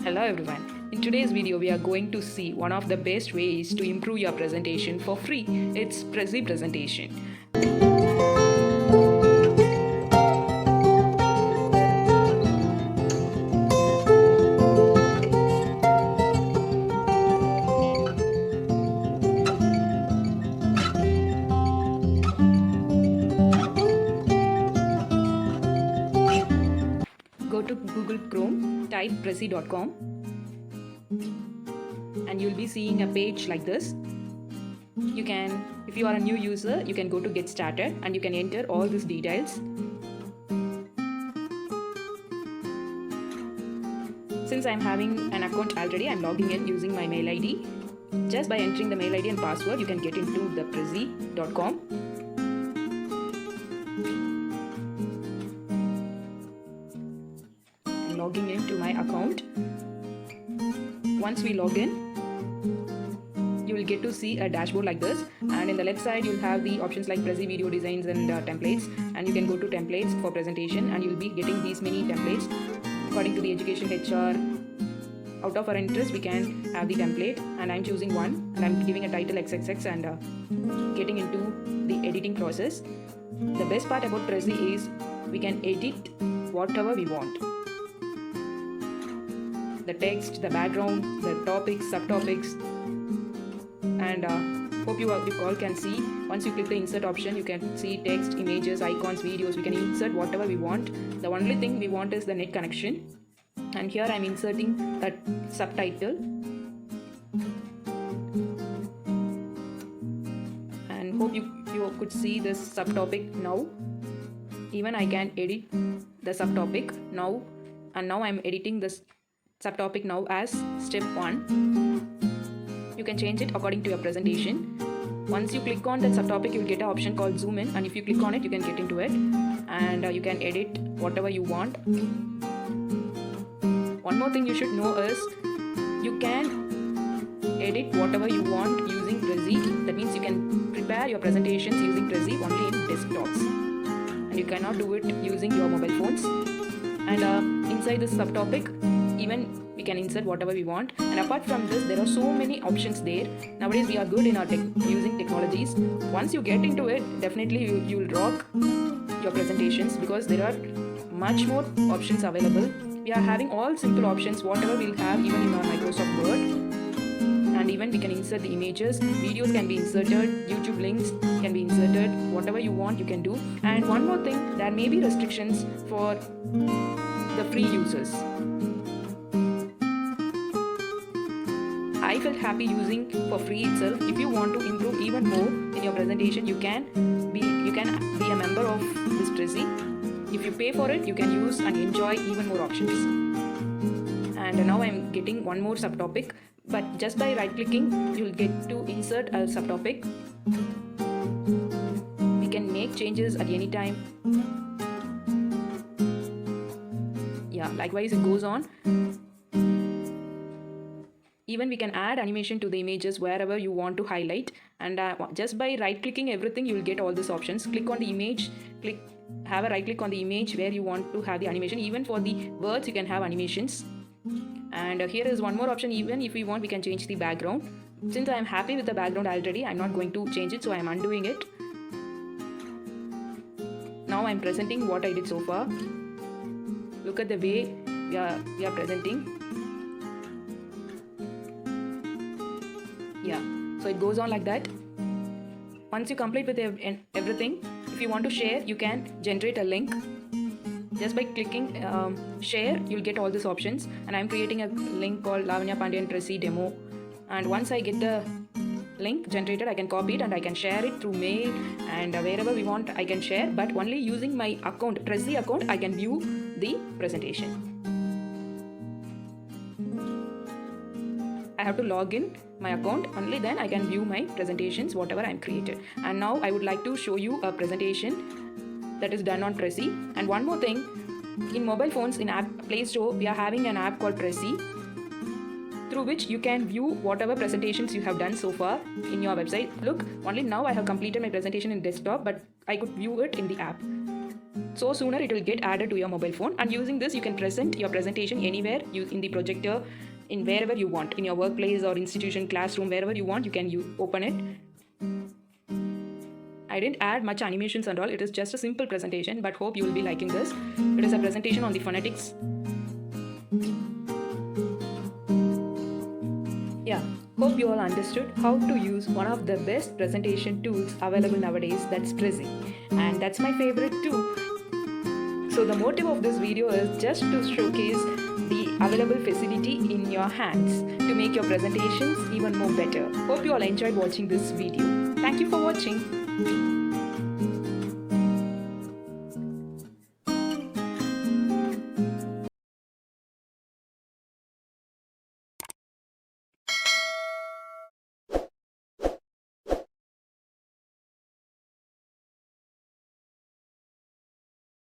Hello everyone. In today's video, we are going to see one of the best ways to improve your presentation for free. It's Prezi Presentation. Go to Google Chrome, type prezi.com, and you'll be seeing a page like this. If you are a new user, you can go to Get Started and you can enter all these details. Since I'm having an account already, I'm logging in using my mail ID. Just by entering the mail ID and password, you can get into the prezi.com. I'm logging into my account. Once we log in, you will get to see a dashboard like this, and in the left side you'll have the options like Prezi video designs and templates, and you can go to templates for presentation and you'll be getting these many templates according to the education HR. Out of our interest, we can have the template, and I'm choosing one and I'm giving a title XXX and getting into the editing process. The best part about Prezi is we can edit whatever we want. The text, the background, the topics, subtopics, and hope you all can see. Once you click the insert option, you can see text, images, icons, videos. We can insert whatever we want. The only thing we want is the net connection, and here I'm inserting a subtitle, and hope you could see this subtopic now. Even I can edit the subtopic now, and now I'm editing this subtopic now as step 1. You can change it according to your presentation. Once you click on that subtopic, you'll get an option called zoom in, and if you click on it, you can get into it, and you can edit whatever you want. One more thing you should know is you can edit whatever you want using Prezi. That means you can prepare your presentations using Prezi only in desktops, and you cannot do it using your mobile phones. And inside this subtopic, even we can insert whatever we want. And apart from this, there are so many options there. Nowadays we are good in our using technologies. Once you get into it, definitely you will rock your presentations, because there are much more options available. We are having all simple options, whatever we'll have even in our Microsoft Word. And even we can insert the images, videos can be inserted, YouTube links can be inserted, whatever you want you can do. And one more thing, there may be restrictions for the free users. I felt happy using for free itself. If you want to improve even more in your presentation, you can be a member of this Prezi. If you pay for it, you can use and enjoy even more options. And now I'm getting one more subtopic, but just by right clicking, you'll get to insert a subtopic. We can make changes at any time. Yeah, likewise it goes on. Even we can add animation to the images wherever you want to highlight, and just by right clicking everything, you will get all these options. Click on the image, have a right click on the image where you want to have the animation. Even for the words, you can have animations. And here is one more option. Even if we want, we can change the background. Since I am happy with the background already, I'm not going to change it, so I am undoing it. Now I'm presenting what I did so far. Look at the way we are presenting. Yeah, so it goes on like that. Once you complete with everything, if you want to share, you can generate a link. Just by clicking share, you'll get all these options. And I'm creating a link called Lavanya Pandian Prezi demo. And once I get the link generated, I can copy it and I can share it through mail, and wherever we want I can share, but only using my account, Prezi account, I can view the presentation. I have to log in my account, only then I can view my presentations, whatever I'm created. And now I would like to show you a presentation that is done on Prezi. And one more thing, in mobile phones, in Play Store, we are having an app called Prezi, through which you can view whatever presentations you have done so far in your website. Look, only now I have completed my presentation in desktop, but I could view it in the app. So sooner it will get added to your mobile phone, and using this you can present your presentation anywhere in the projector, in wherever you want, in your workplace or institution, classroom, wherever you want, you can open it. I didn't add much animations and all, it is just a simple presentation, but hope you will be liking this. It is a presentation on the phonetics. Yeah, hope you all understood how to use one of the best presentation tools available nowadays, that's Prezi. And that's my favorite too. So the motive of this video is just to showcase the available facility in your hands to make your presentations even more better. Hope you all enjoyed watching this video. Thank you for watching.